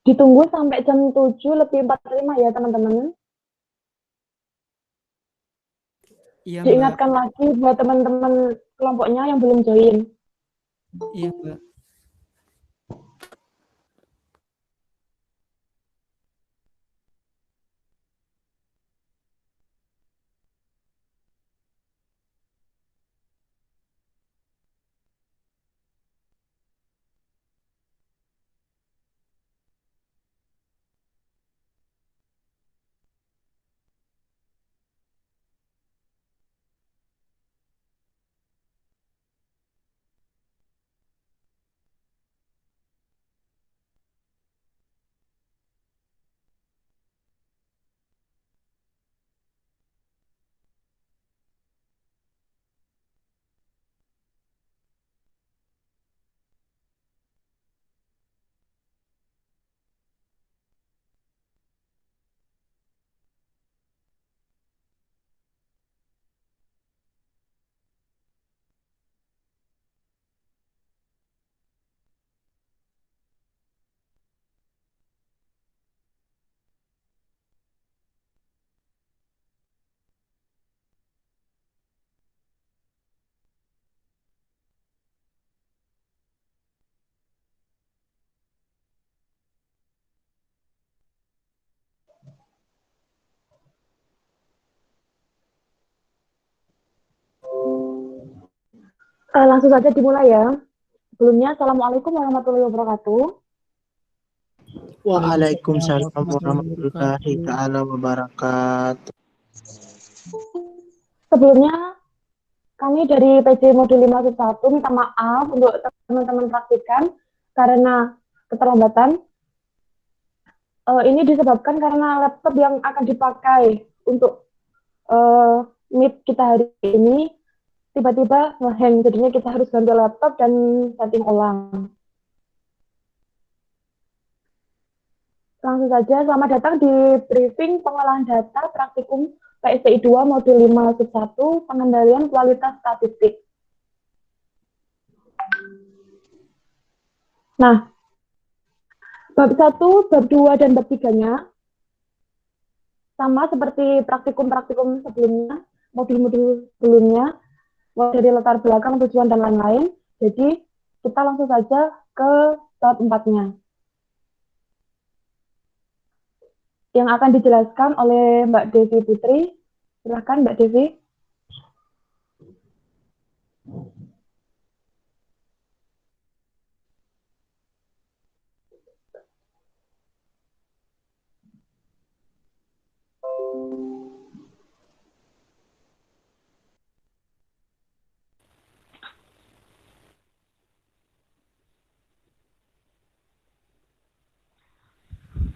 Ditunggu sampai jam 7:45 ya teman-teman. Iya, Mbak. Diingatkan lagi buat teman-teman kelompoknya yang belum join. Iya, Mbak. Langsung saja dimulai ya. Sebelumnya, Assalamualaikum warahmatullahi wabarakatuh. Waalaikumsalam warahmatullahi taala wabarakatuh. Sebelumnya, kami dari PJ Modul 5.1 minta maaf untuk teman-teman praktikan karena keterlambatan. Ini disebabkan karena laptop yang akan dipakai untuk meet kita hari ini tiba-tiba nge-hang, jadinya kita harus ganti laptop dan setting ulang. Langsung saja, selamat datang di briefing pengolahan data praktikum PSDI 2 Modul 5.1 pengendalian kualitas statistik. Nah, bab 1, bab 2, dan bab 3-nya sama seperti praktikum-praktikum sebelumnya, modul-modul sebelumnya, mulai dari latar belakang, tujuan, dan lain-lain. Jadi, kita langsung saja ke bab 4-nya. Yang akan dijelaskan oleh Mbak Devi Putri. Silakan Mbak Devi.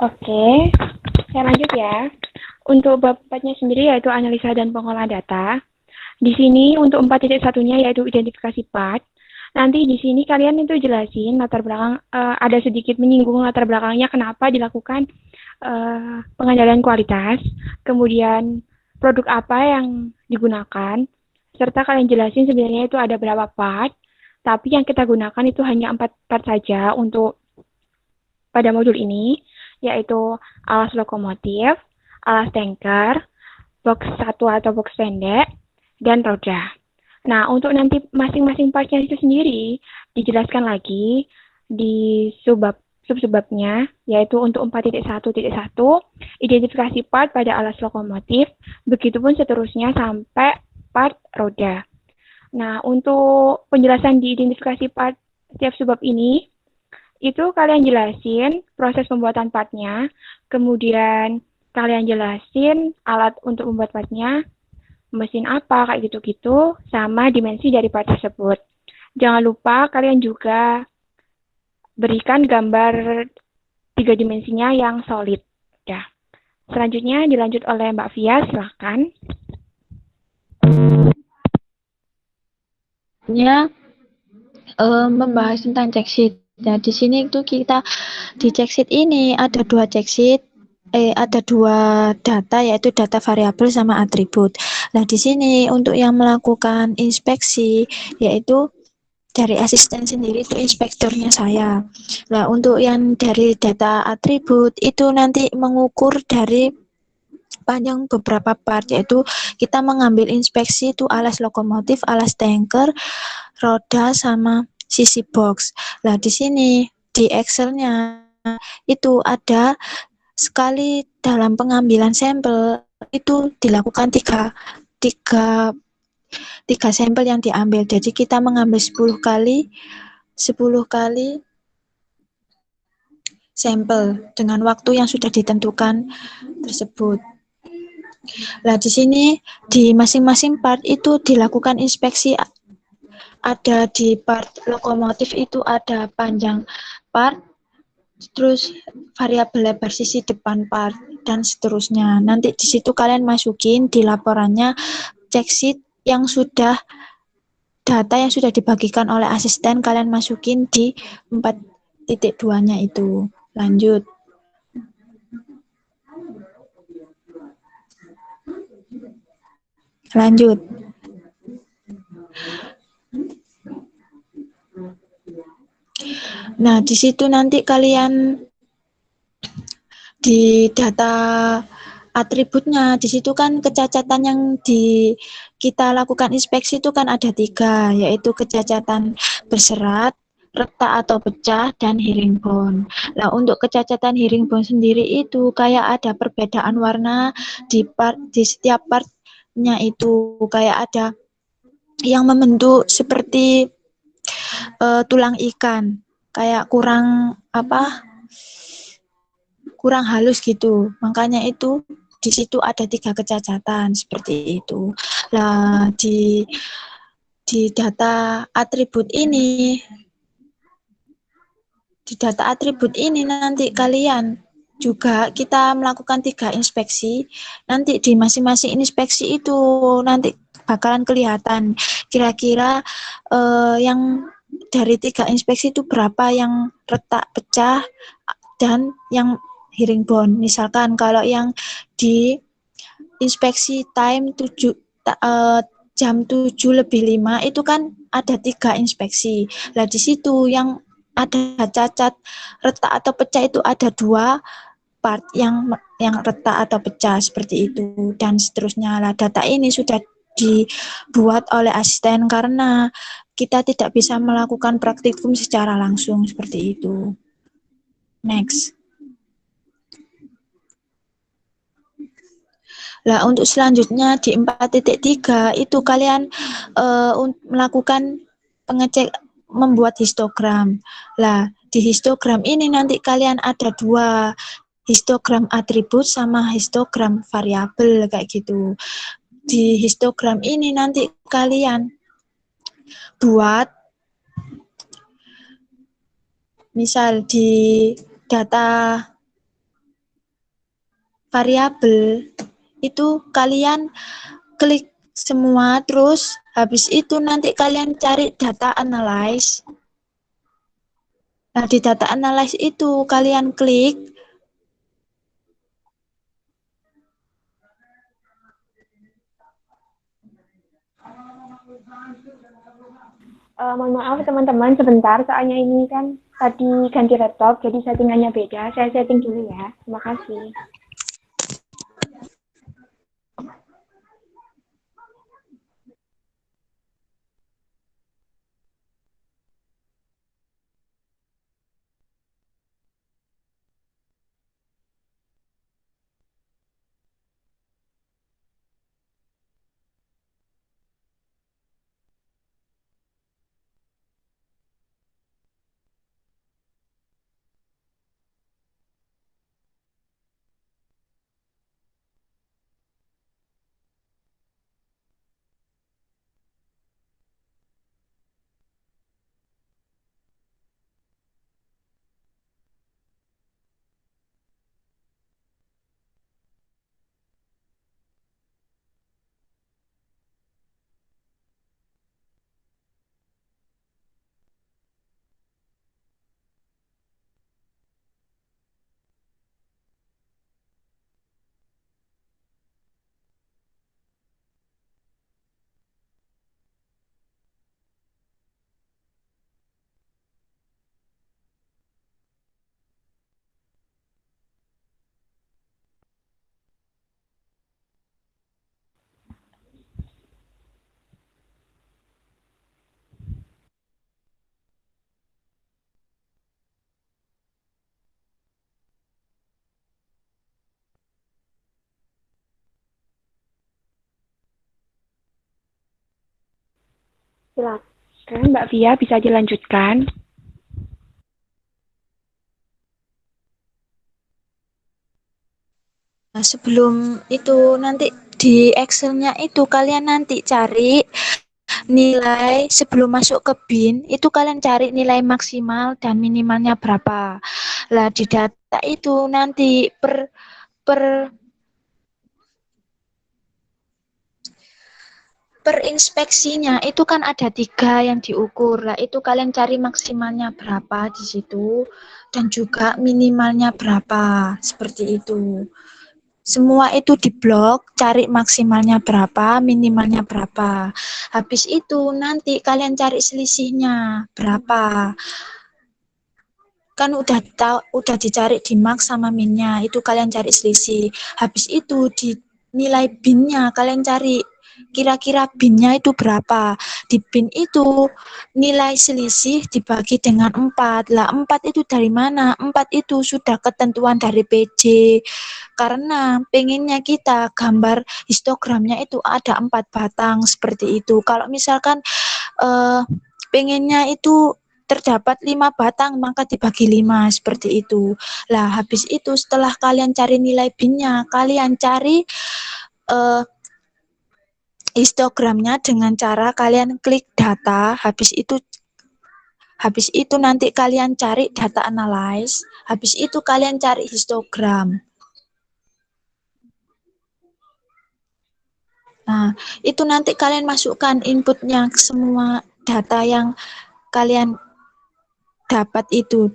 Oke, saya lanjut ya. Untuk bab 4-nya sendiri yaitu analisa dan pengolahan data. Di sini untuk 4.1-nya yaitu identifikasi part. Nanti di sini kalian itu jelasin latar belakang, ada sedikit menyinggung latar belakangnya kenapa dilakukan pengendalian kualitas, kemudian produk apa yang digunakan, serta kalian jelasin sebenarnya itu ada berapa part, tapi yang kita gunakan itu hanya 4 part saja untuk pada modul ini, yaitu alas lokomotif, alas tanker, box 1 atau box pendek, dan roda. Nah, untuk nanti masing-masing partnya itu sendiri dijelaskan lagi di sub-subbabnya, yaitu untuk 4.1.1, identifikasi part pada alas lokomotif, begitupun seterusnya sampai part roda. Nah, untuk penjelasan di identifikasi part setiap subbab ini, itu kalian jelasin proses pembuatan partnya, kemudian kalian jelasin alat untuk membuat partnya, mesin apa, kayak gitu-gitu, sama dimensi dari part tersebut. Jangan lupa kalian juga berikan gambar 3 dimensinya yang solid. Ya. Selanjutnya dilanjut oleh Mbak Fia, silakan. Membahas tentang checksheet. Nah, di sini itu kita di checksheet ini ada 2 checksheet, ada 2 data, yaitu data variabel sama atribut. Nah, di sini untuk yang melakukan inspeksi yaitu dari asisten sendiri itu inspekturnya saya. Nah, untuk yang dari data atribut itu nanti mengukur dari panjang beberapa part, yaitu kita mengambil inspeksi itu alas lokomotif, alas tanker, roda sama sisi box. Nah, di sini di Excel-nya itu ada sekali dalam pengambilan sampel itu dilakukan tiga, tiga sampel yang diambil. Jadi kita mengambil 10 kali sampel dengan waktu yang sudah ditentukan tersebut. Nah, di sini di masing-masing part itu dilakukan inspeksi. Ada di part lokomotif itu ada panjang part, terus variabel lebar sisi depan part, dan seterusnya. Nanti di situ kalian masukin di laporannya check sheet yang sudah data yang sudah dibagikan oleh asisten, kalian masukin di 4.2-nya itu. Lanjut. Lanjut. Nah, di situ nanti kalian di data atributnya, di situ kan kecacatan yang kita lakukan inspeksi itu kan ada 3, yaitu kecacatan berserat, retak atau pecah, dan herringbone. Nah, untuk kecacatan herringbone sendiri itu kayak ada perbedaan warna di setiap partnya itu, kayak ada yang membentuk seperti tulang ikan, kayak kurang halus gitu. Makanya itu di situ ada 3 kecacatan seperti itu. Nah, di data atribut ini, nanti kalian juga kita melakukan 3 inspeksi. Nanti di masing-masing inspeksi itu nanti bakalan kelihatan kira-kira yang dari 3 inspeksi itu berapa yang retak pecah dan yang herringbone. Misalkan kalau yang di inspeksi time jam 7:05 itu kan ada 3 inspeksi. Nah, di situ yang ada cacat retak atau pecah itu ada 2 part yang retak atau pecah seperti itu, dan seterusnya. Lah, data ini sudah dibuat oleh asisten karena kita tidak bisa melakukan praktikum secara langsung seperti itu. Next. Lah, untuk selanjutnya di 4.3 itu kalian melakukan membuat histogram. Lah, di histogram ini nanti kalian ada 2, histogram atribut sama histogram variabel kayak gitu. Di histogram ini nanti kalian buat, misal di data variabel itu kalian klik semua, terus habis itu nanti kalian cari data analyze. Nah, di data analyze itu kalian klik Mohon maaf teman-teman, sebentar, soalnya ini kan tadi ganti laptop, jadi settingannya beda. Saya setting dulu ya. Terima kasih. Silakan Mbak Via bisa dilanjutkan. Nah, sebelum itu nanti di Excel-nya itu kalian nanti cari nilai sebelum masuk ke bin, itu kalian cari nilai maksimal dan minimalnya berapa. Lah di data itu nanti per inspeksinya itu kan ada 3 yang diukur. Lah itu kalian cari maksimalnya berapa di situ dan juga minimalnya berapa. Seperti itu. Semua itu diblok, cari maksimalnya berapa, minimalnya berapa. Habis itu nanti kalian cari selisihnya berapa. Kan udah dicari di max sama minnya, itu kalian cari selisih. Habis itu di nilai binnya kalian cari kira-kira binnya itu berapa. Di bin itu nilai selisih dibagi dengan 4. Lah 4 itu dari mana? 4 itu sudah ketentuan dari PJ. Karena pengennya kita gambar histogramnya itu ada 4 batang seperti itu. Kalau misalkan pengennya itu terdapat 5 batang, maka dibagi 5 seperti itu. Lah habis itu setelah kalian cari nilai binnya, kalian cari histogramnya dengan cara kalian klik data, habis itu nanti kalian cari data analyze, habis itu kalian cari histogram. Nah, itu nanti kalian masukkan inputnya semua data yang kalian dapat itu.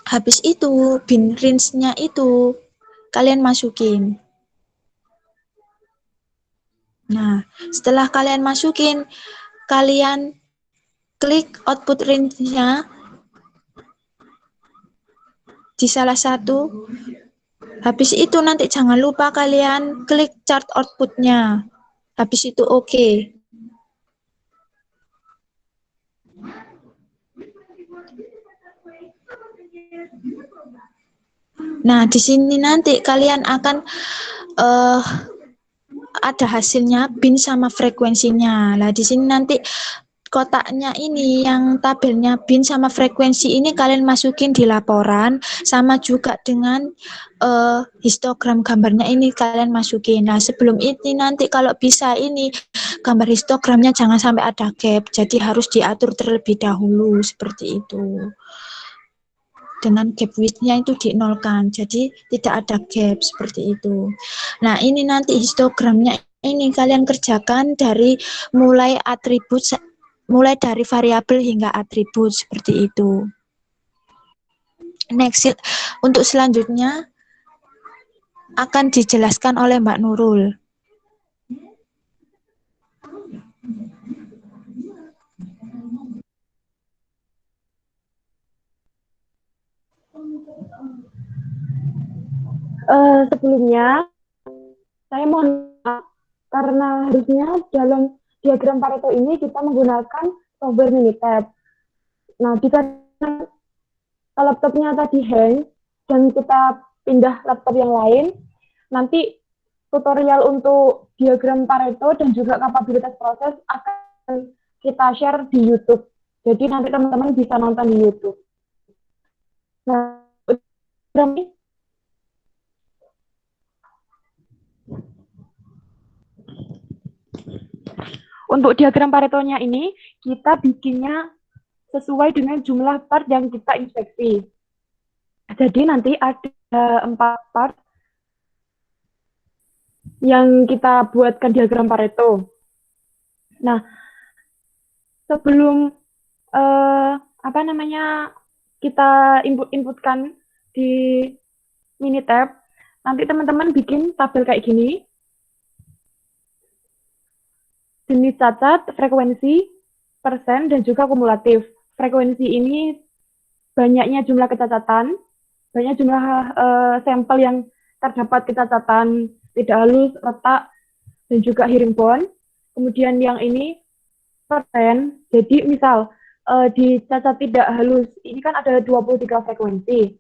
Habis itu bin range-nya itu kalian masukin. Nah, setelah kalian masukin, kalian klik output range-nya di salah satu. Habis itu nanti jangan lupa kalian klik chart output-nya. Habis itu oke. Nah, di sini nanti kalian akan ada hasilnya bin sama frekuensinya. Lah di sini nanti kotaknya ini yang tabelnya bin sama frekuensi ini kalian masukin di laporan, sama juga dengan histogram gambarnya ini kalian masukin. Nah, sebelum ini nanti kalau bisa ini gambar histogramnya jangan sampai ada gap. Jadi harus diatur terlebih dahulu seperti itu. Dengan gap width-nya itu dinolkan, jadi tidak ada gap seperti itu. Nah, ini nanti histogramnya ini kalian kerjakan dari mulai dari variabel hingga atribut seperti itu. Next, untuk selanjutnya akan dijelaskan oleh Mbak Nurul. Sebelumnya saya mohon maaf karena harusnya dalam diagram Pareto ini kita menggunakan software Minitab. Nah, jika laptopnya tadi hang dan kita pindah laptop yang lain, nanti tutorial untuk diagram Pareto dan juga kapabilitas proses akan kita share di YouTube. Jadi nanti teman-teman bisa nonton di YouTube. Nah, untuk diagram Paretonya ini, kita bikinnya sesuai dengan jumlah part yang kita inspeksi. Jadi nanti ada 4 part yang kita buatkan diagram Pareto. Nah, sebelum kita inputkan di Minitab, nanti teman-teman bikin tabel kayak gini. Jenis cacat, frekuensi, persen, dan juga kumulatif. Frekuensi ini banyaknya jumlah kecacatan, banyak jumlah sampel yang terdapat kecacatan tidak halus, retak, dan juga herringbone. Kemudian yang ini persen, jadi misal di cacat tidak halus, ini kan ada 23 frekuensi.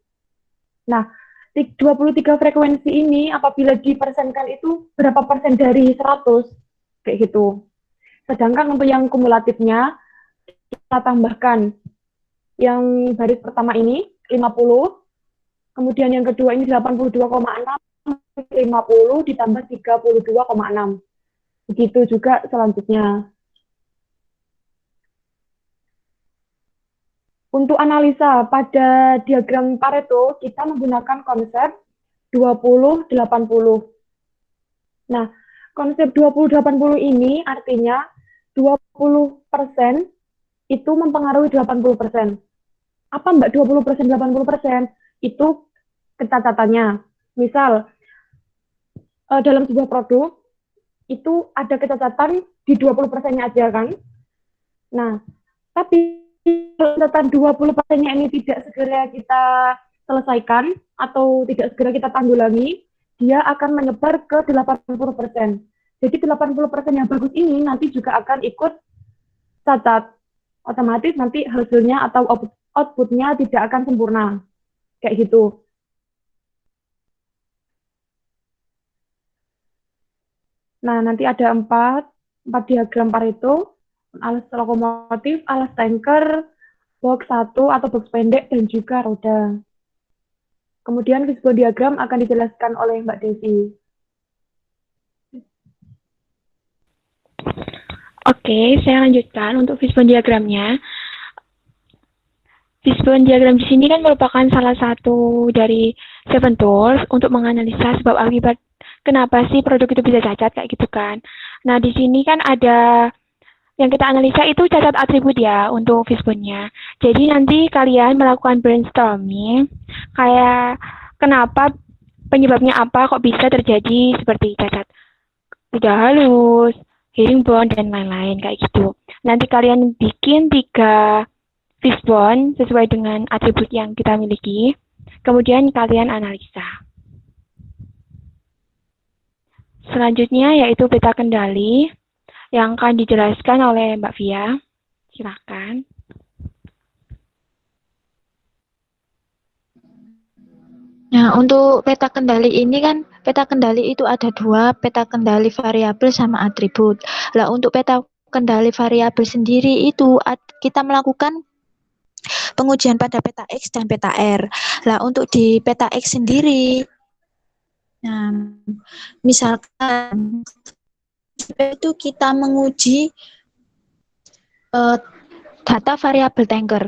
Nah, 23 frekuensi ini apabila dipersenkan itu berapa persen dari 100, kayak gitu. Sedangkan untuk yang kumulatifnya, kita tambahkan yang baris pertama ini 50, kemudian yang kedua ini 82,6, 50 ditambah 32,6. Begitu juga selanjutnya. Untuk analisa pada diagram Pareto, kita menggunakan konsep 20-80. Nah, konsep 20-80 ini artinya 20% itu mempengaruhi 80%. Apa Mbak 20%, 80%? Itu kecatatannya. Misal, dalam sebuah produk, itu ada kecacatan di 20%-nya aja kan? Nah, tapi catatan 20%-nya ini tidak segera kita selesaikan atau tidak segera kita tanggulangi, dia akan menyebar ke 80%. Jadi 80% yang bagus ini nanti juga akan ikut cacat. Otomatis nanti hasilnya atau output-nya tidak akan sempurna. Kayak gitu. Nah, nanti ada 4 diagram Pareto, alas lokomotif, alas tanker, box 1 atau box pendek, dan juga roda. Kemudian fishbone diagram akan dijelaskan oleh Mbak Desi. Oke, saya lanjutkan untuk fishbone diagramnya. Fishbone diagram di sini kan merupakan salah satu dari 7 tools untuk menganalisa sebab akibat kenapa sih produk itu bisa cacat kayak gitu kan. Nah, di sini kan ada yang kita analisa itu cacat atribut ya untuk fishbone-nya. Jadi nanti kalian melakukan brainstorming kayak kenapa, penyebabnya apa kok bisa terjadi seperti cacat lidah halus, herringbone, dan lain-lain kayak gitu. Nanti kalian bikin 3 fishbone sesuai dengan atribut yang kita miliki. Kemudian kalian analisa. Selanjutnya yaitu peta kendali yang akan dijelaskan oleh Mbak Via. Silakan. Nah, untuk peta kendali ini kan, peta kendali itu ada 2, peta kendali variabel sama atribut. Lah, untuk peta kendali variabel sendiri itu kita melakukan pengujian pada peta X dan peta R. Lah, untuk di peta X sendiri, nah, misalkan itu kita menguji data variabel tanker.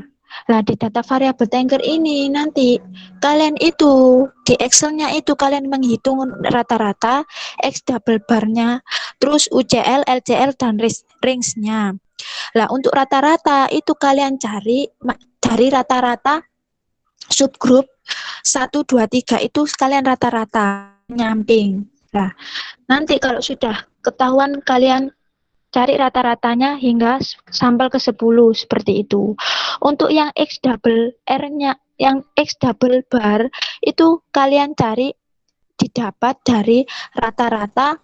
Nah, di data variabel tanker ini nanti kalian itu di Excel-nya itu kalian menghitung rata-rata X double bar-nya, terus UCL, LCL, dan range-nya. Nah, untuk rata-rata itu kalian cari dari rata-rata subgroup 1, 2, 3 itu kalian rata-rata nyamping. Nah, nanti kalau sudah ketahuan kalian cari rata-ratanya hingga sampel ke 10 seperti itu. Untuk yang X double R-nya, yang X double bar itu kalian cari didapat dari rata-rata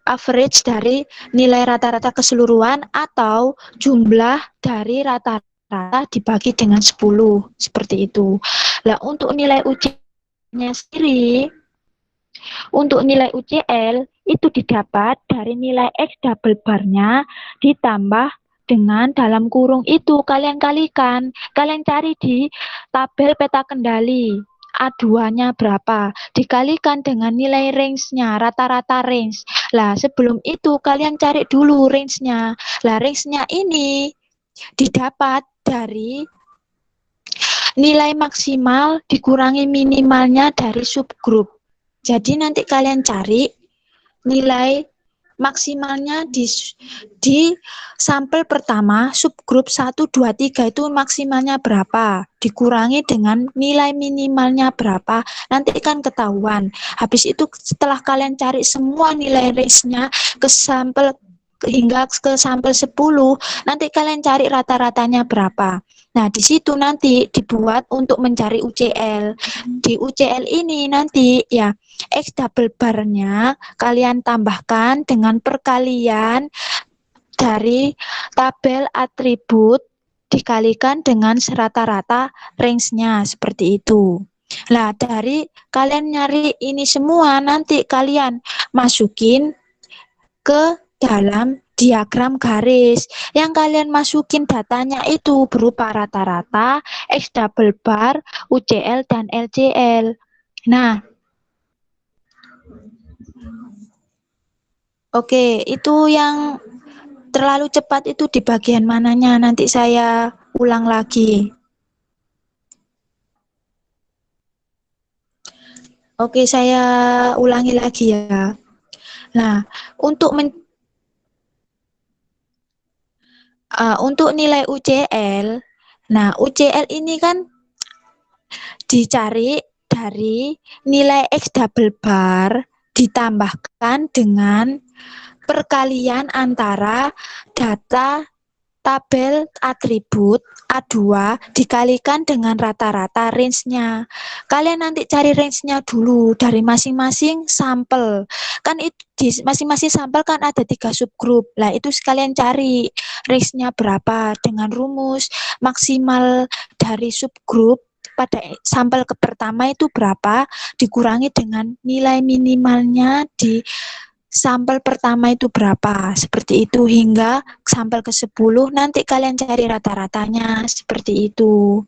average dari nilai rata-rata keseluruhan atau jumlah dari rata-rata dibagi dengan 10 seperti itu. Nah, untuk nilai UCL-nya sendiri, untuk nilai UCL itu didapat dari nilai X double bar-nya ditambah dengan dalam kurung itu kalian kalikan, kalian cari di tabel peta kendali A2-nya berapa, dikalikan dengan nilai range-nya, rata-rata range. Lah, sebelum itu kalian cari dulu range-nya. Lah, range-nya ini didapat dari nilai maksimal dikurangi minimalnya dari subgroup. Jadi nanti kalian cari nilai maksimalnya di sampel pertama, subgroup 1, 2, 3 itu maksimalnya berapa, dikurangi dengan nilai minimalnya berapa, nanti kan ketahuan. Habis itu setelah kalian cari semua nilai range-nya ke sampel hingga ke sampel 10, nanti kalian cari rata-ratanya berapa. Nah, di situ nanti dibuat untuk mencari UCL. Di UCL ini nanti ya X double bar-nya kalian tambahkan dengan perkalian dari tabel atribut dikalikan dengan rata-rata range-nya seperti itu. Nah, dari kalian nyari ini semua nanti kalian masukin ke dalam diagram garis. Yang kalian masukin datanya itu berupa rata-rata, X double bar, UCL, dan LCL. Nah, oke, itu yang terlalu cepat itu di bagian mananya, nanti saya ulang lagi. Oke, saya ulangi lagi ya. Nah, untuk nilai UCL, nah UCL ini kan dicari dari nilai X double bar ditambahkan dengan perkalian antara data tabel atribut A2 dikalikan dengan rata-rata range-nya. Kalian nanti cari range-nya dulu dari masing-masing sampel. Kan itu di masing-masing sampel kan ada 3 subgrup. Lah itu sekalian cari range-nya berapa dengan rumus maksimal dari subgrup pada sampel pertama itu berapa dikurangi dengan nilai minimalnya di sampel pertama itu berapa, seperti itu hingga sampel ke-10 nanti kalian cari rata-ratanya seperti itu.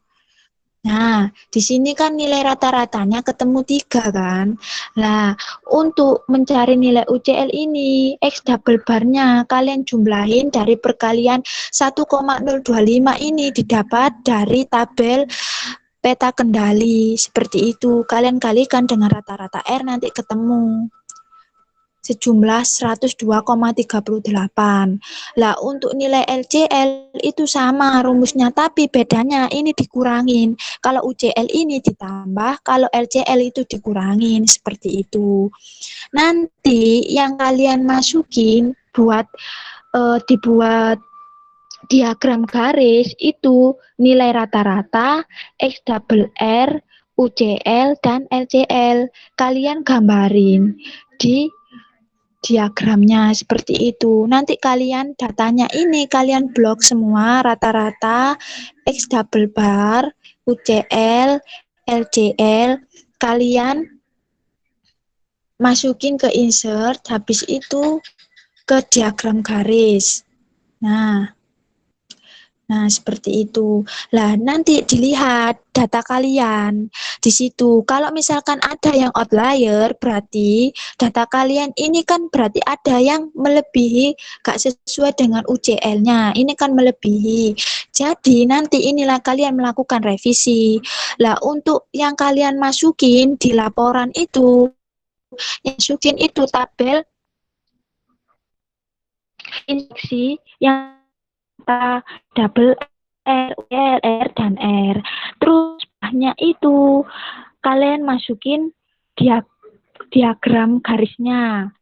Nah, di sini kan nilai rata-ratanya ketemu 3 kan. Nah, untuk mencari nilai UCL ini, X double bar-nya kalian jumlahin dari perkalian 1,025 ini didapat dari tabel peta kendali. Seperti itu, kalian kalikan dengan rata-rata R nanti ketemu sejumlah 102,38. Lah untuk nilai LCL itu sama rumusnya, tapi bedanya ini dikurangin. Kalau UCL ini ditambah, kalau LCL itu dikurangin, seperti itu. Nanti yang kalian masukin dibuat diagram garis itu nilai rata-rata, X double R, UCL, dan LCL. Kalian gambarin di diagramnya seperti itu. Nanti kalian datanya ini kalian blok semua rata-rata X double bar, UCL, LCL, kalian masukin ke insert, habis itu ke diagram garis. Nah, seperti itu. Lah, nanti dilihat data kalian di situ. Kalau misalkan ada yang outlier, berarti data kalian ini kan berarti ada yang melebihi, gak sesuai dengan UCL-nya. Ini kan melebihi. Jadi, nanti inilah kalian melakukan revisi. Lah, untuk yang kalian masukin di laporan itu, yang masukin itu tabel injeksi yang double R, R, dan R. Terus bawahnya itu kalian masukin diagram garisnya.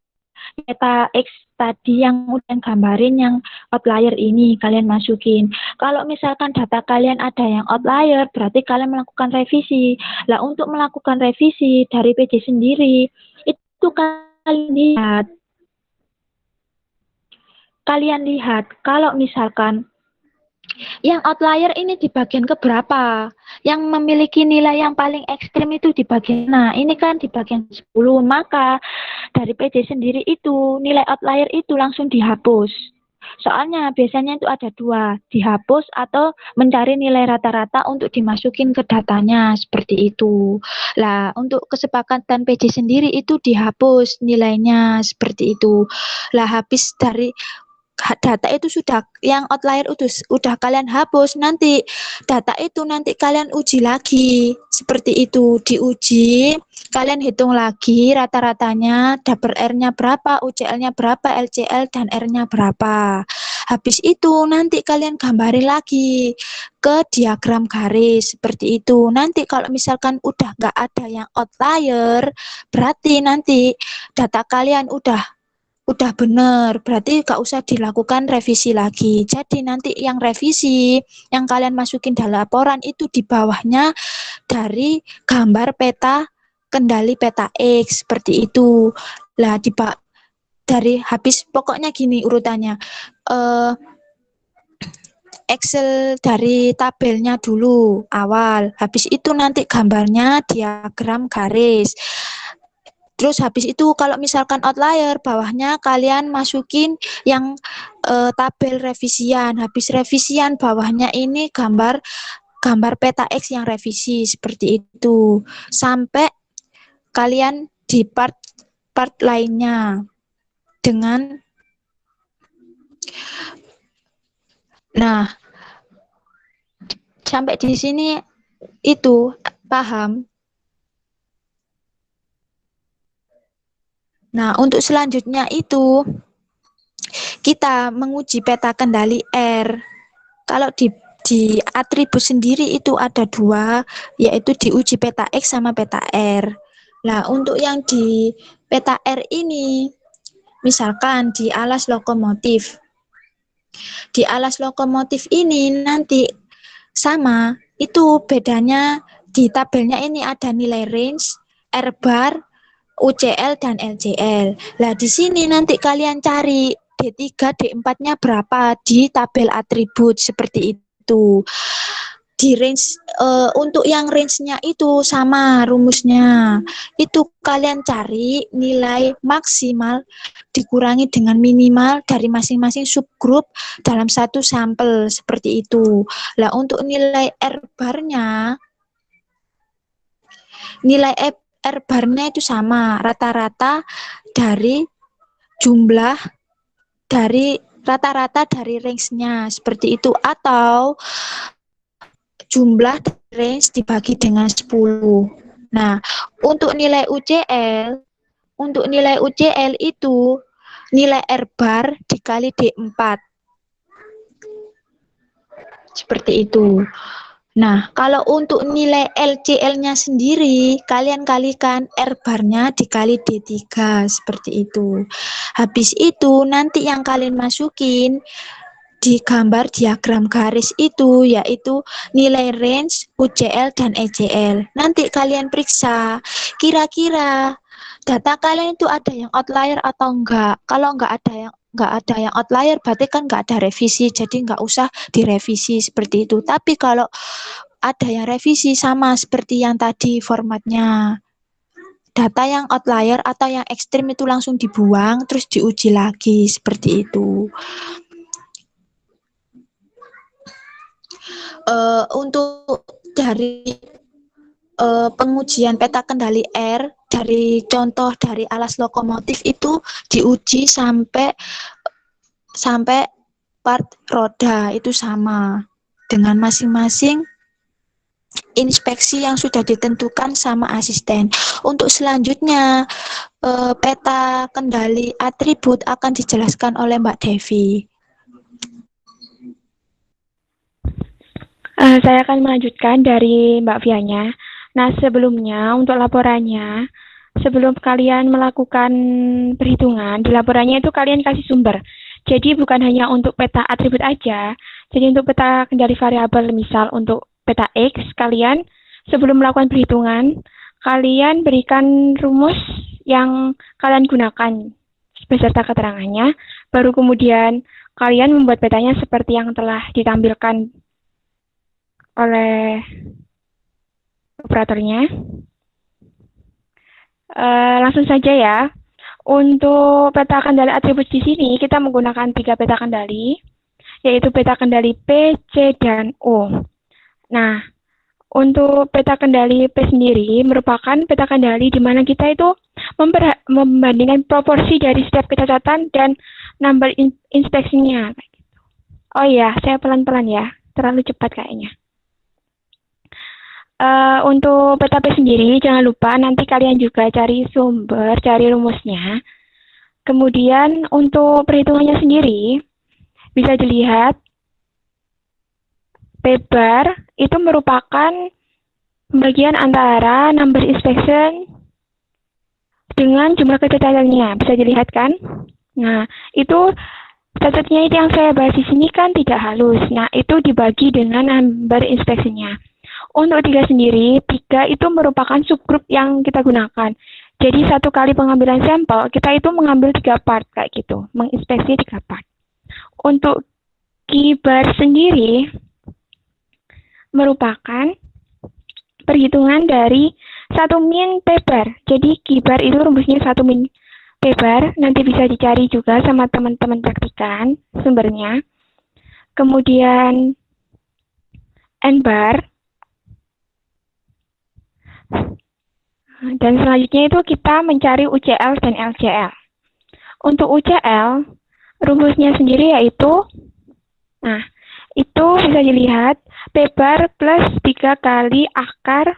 Peta X tadi yang udah gambarin yang outlier ini kalian masukin. Kalau misalkan data kalian ada yang outlier, berarti kalian melakukan revisi. Lah untuk melakukan revisi dari PJ sendiri, itu kalian lihat kalau misalkan yang outlier ini di bagian keberapa, yang memiliki nilai yang paling ekstrim itu di bagian, nah ini kan di bagian 10, maka dari PJ sendiri itu nilai outlier itu langsung dihapus. Soalnya biasanya itu ada 2, dihapus atau mencari nilai rata-rata untuk dimasukin ke datanya, seperti itu. Lah untuk kesepakatan PJ sendiri itu dihapus nilainya, seperti itu. Lah habis dari data itu sudah yang outlier itu udah kalian hapus, nanti data itu nanti kalian uji lagi seperti itu, diuji kalian hitung lagi rata-ratanya, double R-nya berapa, UCL-nya berapa, LCL dan R-nya berapa. Habis itu nanti kalian gambarin lagi ke diagram garis seperti itu. Nanti kalau misalkan udah nggak ada yang outlier, berarti nanti data kalian udah benar, berarti gak usah dilakukan revisi lagi. Jadi nanti yang revisi, yang kalian masukin dalam laporan itu di bawahnya dari gambar peta kendali peta X, seperti itu. Lah dari habis pokoknya gini urutannya. Excel dari tabelnya dulu awal, habis itu nanti gambarnya diagram garis. Terus habis itu kalau misalkan outlier, bawahnya kalian masukin yang tabel revisian. Habis revisian, bawahnya ini gambar peta X yang revisi seperti itu. Sampai kalian di part lainnya dengan sampai di sini itu paham. Nah, untuk selanjutnya itu kita menguji peta kendali R. Kalau di atribut sendiri itu ada 2, yaitu diuji peta X sama peta R. Nah, untuk yang di peta R ini, misalkan di alas lokomotif. Di alas lokomotif ini nanti sama, itu bedanya di tabelnya ini ada nilai range, R bar, UCL, dan LCL. Nah, di sini nanti kalian cari D3, D4-nya berapa di tabel atribut seperti itu. Di range untuk yang range-nya itu sama rumusnya. Itu kalian cari nilai maksimal dikurangi dengan minimal dari masing-masing subgrup dalam satu sampel seperti itu. Nah, untuk nilai R bar-nya R bar-nya itu sama, rata-rata dari jumlah dari rata-rata dari range-nya seperti itu, atau jumlah range dibagi dengan 10. Nah, untuk nilai UCL itu nilai R bar dikali D4. Seperti itu. Nah, kalau untuk nilai LCL-nya sendiri, kalian kalikan R bar-nya dikali D3, seperti itu. Habis itu, nanti yang kalian masukin di gambar diagram garis itu, yaitu nilai range, UCL, dan ECL. Nanti kalian periksa, kira-kira data kalian itu ada yang outlier atau enggak. Kalau enggak ada yang outlier, berarti kan enggak ada revisi, jadi enggak usah direvisi seperti itu. Tapi kalau ada yang revisi sama seperti yang tadi formatnya, data yang outlier atau yang ekstrim itu langsung dibuang, terus diuji lagi seperti itu. Untuk dari pengujian peta kendali R dari contoh dari alas lokomotif itu diuji sampai part roda itu sama dengan masing-masing inspeksi yang sudah ditentukan sama asisten. Untuk selanjutnya peta kendali atribut akan dijelaskan oleh Mbak Devi. Saya akan melanjutkan dari Mbak Vianya. Nah, sebelumnya untuk laporannya, sebelum kalian melakukan perhitungan, di laporannya itu kalian kasih sumber. Jadi bukan hanya untuk peta atribut aja, jadi untuk peta kendali variabel, misal untuk peta X, kalian sebelum melakukan perhitungan, kalian berikan rumus yang kalian gunakan beserta keterangannya, baru kemudian kalian membuat petanya seperti yang telah ditampilkan oleh operatornya. Langsung saja ya. Untuk peta kendali atribut di sini kita menggunakan 3 peta kendali, yaitu peta kendali P, C, dan O. Nah, untuk peta kendali P sendiri merupakan peta kendali di mana kita itu membandingkan proporsi dari setiap catatan dan number inspeksinya. Oh iya, saya pelan-pelan ya, terlalu cepat kayaknya. Untuk peta P sendiri, jangan lupa nanti kalian juga cari sumber, cari rumusnya. Kemudian untuk perhitungannya sendiri, bisa dilihat P bar itu merupakan pembagian antara number inspection dengan jumlah catatannya. Bisa dilihat kan? Nah, itu catatnya itu yang saya bahas di sini kan tidak halus. Nah, itu dibagi dengan number inspection-nya. Untuk 3 sendiri, 3 itu merupakan subgrup yang kita gunakan. Jadi 1 kali pengambilan sampel, kita itu mengambil 3 part kayak gitu, menginspeksi 3 part. Untuk Q bar sendiri merupakan perhitungan dari 1 min P bar. Jadi Q bar itu rumusnya 1 min P bar. Nanti bisa dicari juga sama teman-teman praktikan sumbernya. Kemudian N bar. Dan selanjutnya itu kita mencari UCL dan LCL. Untuk UCL, rumusnya sendiri yaitu, nah, itu bisa dilihat P bar plus 3 kali akar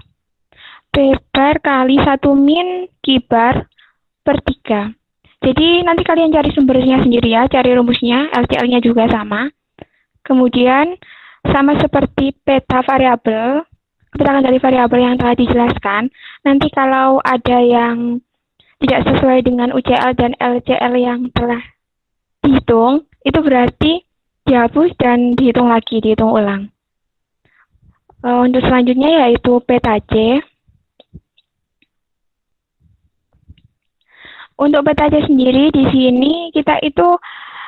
P bar kali 1 min Q bar per 3. Jadi nanti kalian cari sumbernya sendiri ya, cari rumusnya, LCL-nya juga sama. Kemudian sama seperti peta variabel, keterangan dari variabel yang telah dijelaskan, nanti kalau ada yang tidak sesuai dengan UCL dan LCL yang telah dihitung, itu berarti dihapus dan dihitung lagi, dihitung ulang. Untuk selanjutnya yaitu peta C. Untuk peta C sendiri di sini kita itu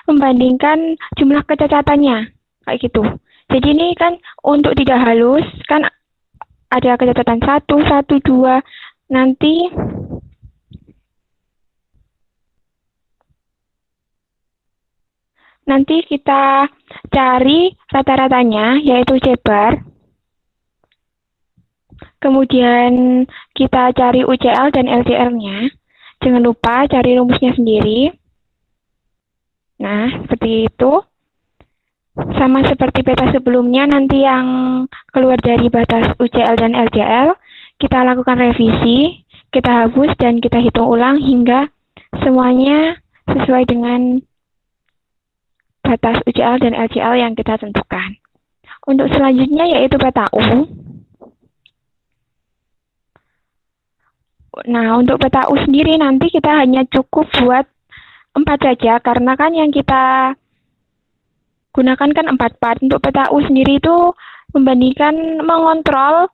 membandingkan jumlah kecacatannya, kayak gitu. Jadi ini kan untuk tidak halus, kan ada kecacatan 1, 1, 2, nanti kita cari rata-ratanya, yaitu C bar. Kemudian kita cari UCL dan LCL-nya. Jangan lupa cari rumusnya sendiri. Nah, seperti itu. Sama seperti peta sebelumnya, nanti yang keluar dari batas UCL dan LCL, kita lakukan revisi, kita hapus, dan kita hitung ulang hingga semuanya sesuai dengan batas UCL dan LCL yang kita tentukan. Untuk selanjutnya yaitu peta U. Nah, untuk peta U sendiri nanti kita hanya cukup buat 4 saja, karena kan yang kita gunakan kan 4 part. Untuk peta U sendiri itu membandingkan mengontrol,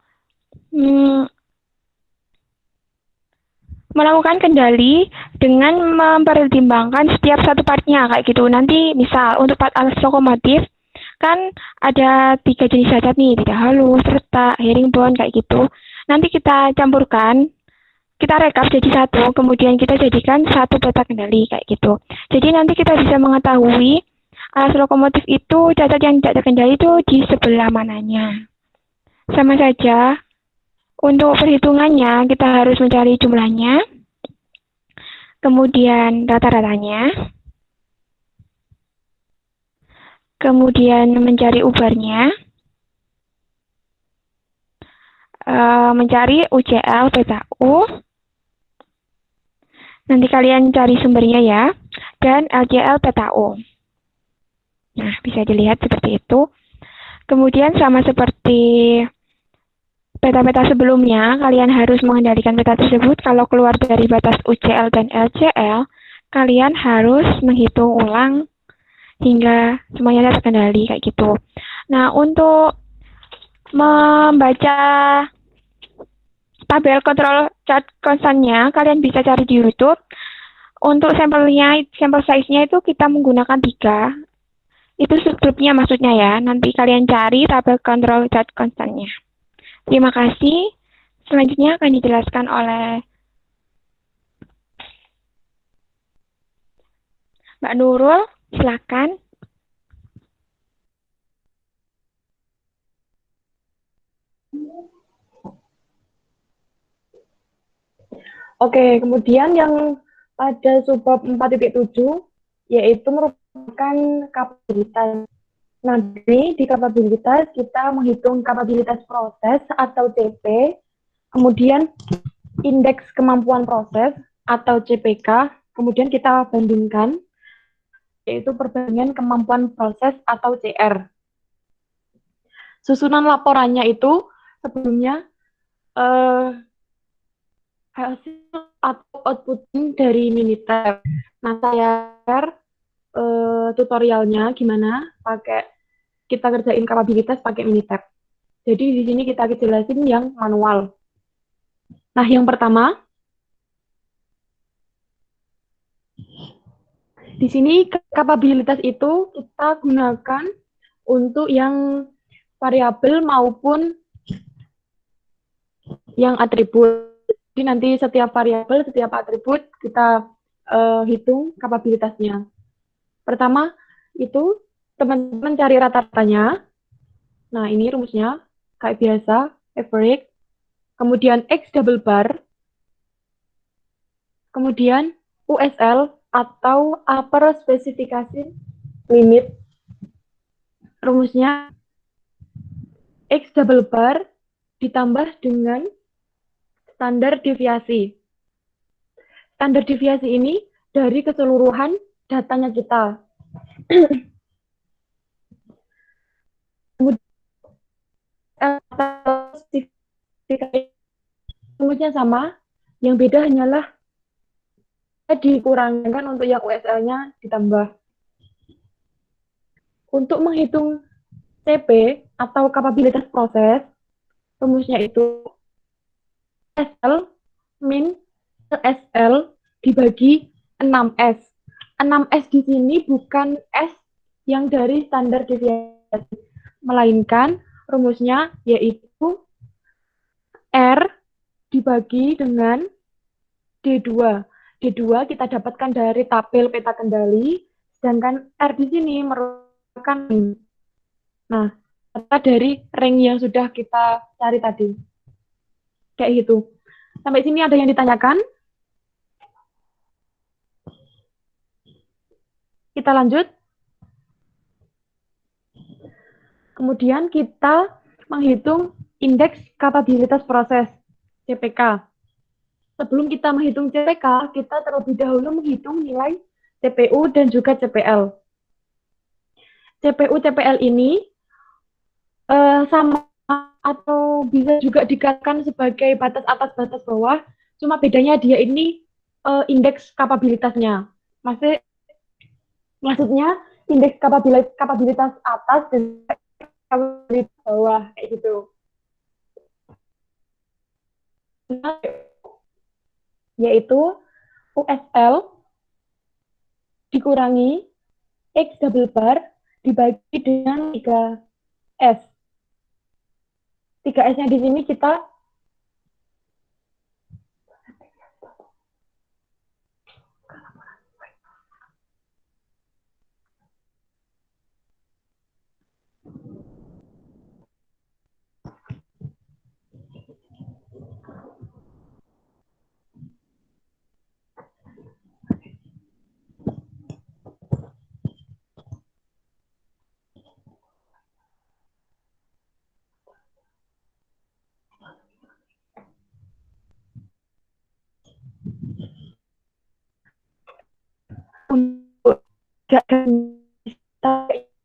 melakukan kendali dengan mempertimbangkan setiap satu partnya, kayak gitu. Nanti misal untuk part alas lokomotif, kan ada 3 jenis cacat nih, tidak halus, retak, herringbone, kayak gitu. Nanti kita campurkan, kita rekap jadi satu, kemudian kita jadikan satu peta kendali, kayak gitu. Jadi nanti kita bisa mengetahui alas lokomotif itu cacat yang tidak terkendali itu di sebelah mananya. Sama saja, untuk perhitungannya kita harus mencari jumlahnya, kemudian rata-ratanya, kemudian mencari ubarnya, mencari UCL peta U, nanti kalian cari sumbernya ya, dan LCL peta U. Nah, bisa dilihat seperti itu. Kemudian sama seperti peta-peta sebelumnya, kalian harus mengendalikan peta tersebut. Kalau keluar dari batas UCL dan LCL, kalian harus menghitung ulang hingga semuanya terkendali, kayak gitu. Nah, untuk membaca tabel kontrol chart konstannya, kalian bisa cari di YouTube. Untuk sampelnya, sampel size-nya itu kita menggunakan 3. Itu subgrupnya maksudnya ya. Nanti kalian cari tabel kontrol chart konstannya. Terima kasih. Selanjutnya akan dijelaskan oleh Mbak Nurul. Silakan. Oke, kemudian yang pada subbab 4.7 yaitu merupakan kapabilitas. Nah, di kapabilitas kita menghitung kapabilitas proses atau CP, kemudian indeks kemampuan proses atau CPK, kemudian kita bandingkan, yaitu perbandingan kemampuan proses atau CR. Susunan laporannya itu sebelumnya hasil atau output dari Minitab. Nah, saya share tutorialnya gimana kita kerjain kapabilitas pakai Minitab. Jadi di sini kita jelasin yang manual. Nah, yang pertama, di sini kapabilitas itu kita gunakan untuk yang variabel maupun yang atribut. Jadi nanti setiap variabel, setiap atribut kita hitung kapabilitasnya. Pertama itu teman-teman cari rata-ratanya. Nah, ini rumusnya kayak biasa, average. Kemudian X double bar. Kemudian USL atau upper specification limit. Rumusnya X double bar ditambah dengan standar deviasi. Standar deviasi ini dari keseluruhan datanya kita. Rumusnya sama, yang beda hanyalah dikurangkan untuk yang USL-nya ditambah. Untuk menghitung CP atau kapabilitas proses, rumusnya itu SL min SL dibagi 6S. 6S di sini bukan S yang dari standar deviasi, melainkan rumusnya yaitu R dibagi dengan D2. D2 kita dapatkan dari tabel peta kendali, sedangkan R di sini merupakan ring. Nah, data dari ring yang sudah kita cari tadi. Kayak gitu. Sampai sini ada yang ditanyakan? Kita lanjut. Kemudian kita menghitung indeks kapabilitas proses, CPK. Sebelum kita menghitung CPK, kita terlebih dahulu menghitung nilai CPU dan juga CPL. CPU, CPL ini sama atau bisa juga dikatakan sebagai batas atas, batas bawah, cuma bedanya dia ini indeks kapabilitasnya. Maksudnya indeks kapabilitas atas dan kapabilitas bawah, kayak gitu. Yaitu USL dikurangi X double bar dibagi dengan 3S. 3S-nya di sini kita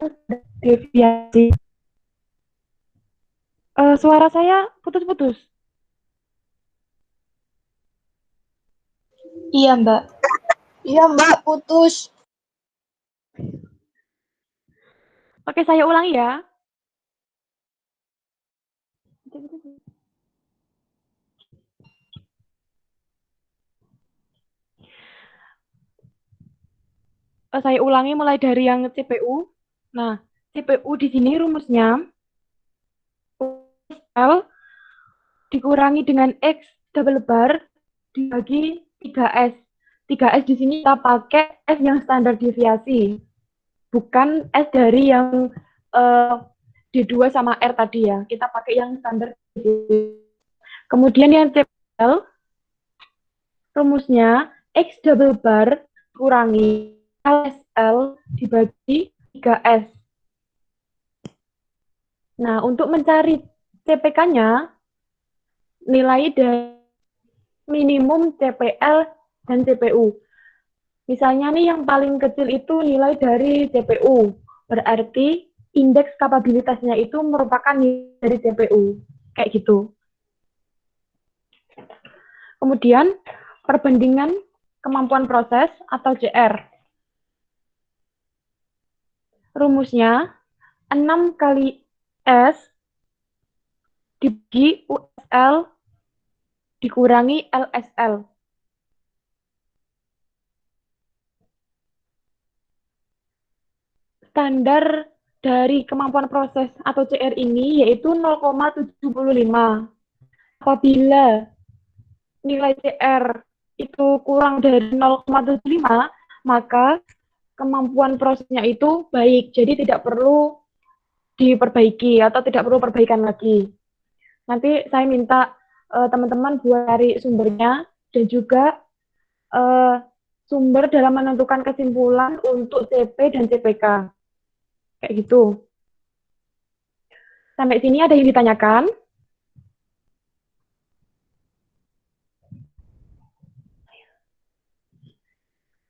untuk deviasi. Suara saya putus-putus. Iya, Mbak. Iya, Mbak, putus. Oke, saya ulangi ya. Saya ulangi mulai dari yang CPU. Nah, CPU di sini rumusnya L dikurangi dengan X double bar dibagi 3S. 3S di sini kita pakai S yang standar deviasi, bukan S dari yang D2 sama R tadi ya. Kita pakai yang standar deviasi. Kemudian yang CPL, rumusnya X double bar kurangi LSL dibagi 3S. Nah, untuk mencari CPK-nya, nilai dari minimum CPL dan CPU. Misalnya nih yang paling kecil itu nilai dari CPU, berarti indeks kapabilitasnya itu merupakan nilai dari CPU, kayak gitu. Kemudian, perbandingan kemampuan proses atau CR. Rumusnya 6 kali S dibagi USL dikurangi LSL. Standar dari kemampuan proses atau CR ini yaitu 0,75. apabila nilai CR itu kurang dari 0,75, maka kemampuan prosesnya itu baik, jadi tidak perlu diperbaiki atau tidak perlu perbaikan lagi. Nanti saya minta teman-teman buat cari sumbernya dan juga sumber dalam menentukan kesimpulan untuk CP dan CPK. Kayak gitu. Sampai sini ada yang ditanyakan?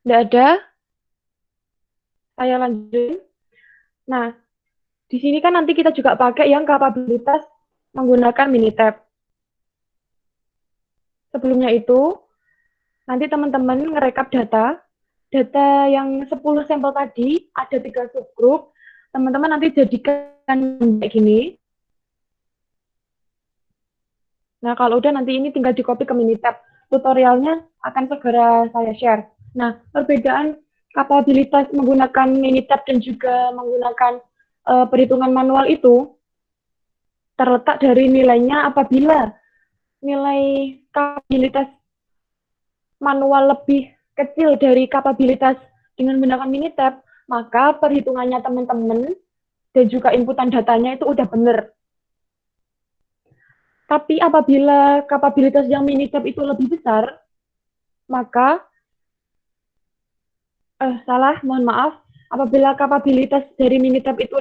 Tidak ada? Saya lanjut. Nah, di sini kan nanti kita juga pakai yang kapabilitas menggunakan Minitab. Sebelumnya itu, nanti teman-teman ngerekap data yang 10 sampel tadi, ada 3 subgroup, teman-teman nanti jadikan kayak gini. Nah, kalau udah nanti ini tinggal di-copy ke Minitab. Tutorialnya akan segera saya share. Nah, perbedaan kapabilitas menggunakan Minitab dan juga menggunakan perhitungan manual itu terletak dari nilainya. Apabila nilai kapabilitas manual lebih kecil dari kapabilitas dengan menggunakan Minitab, maka perhitungannya teman-teman dan juga inputan datanya itu udah benar. Tapi apabila kapabilitas yang Minitab itu lebih besar, maka mohon maaf, apabila kapabilitas dari Minitab itu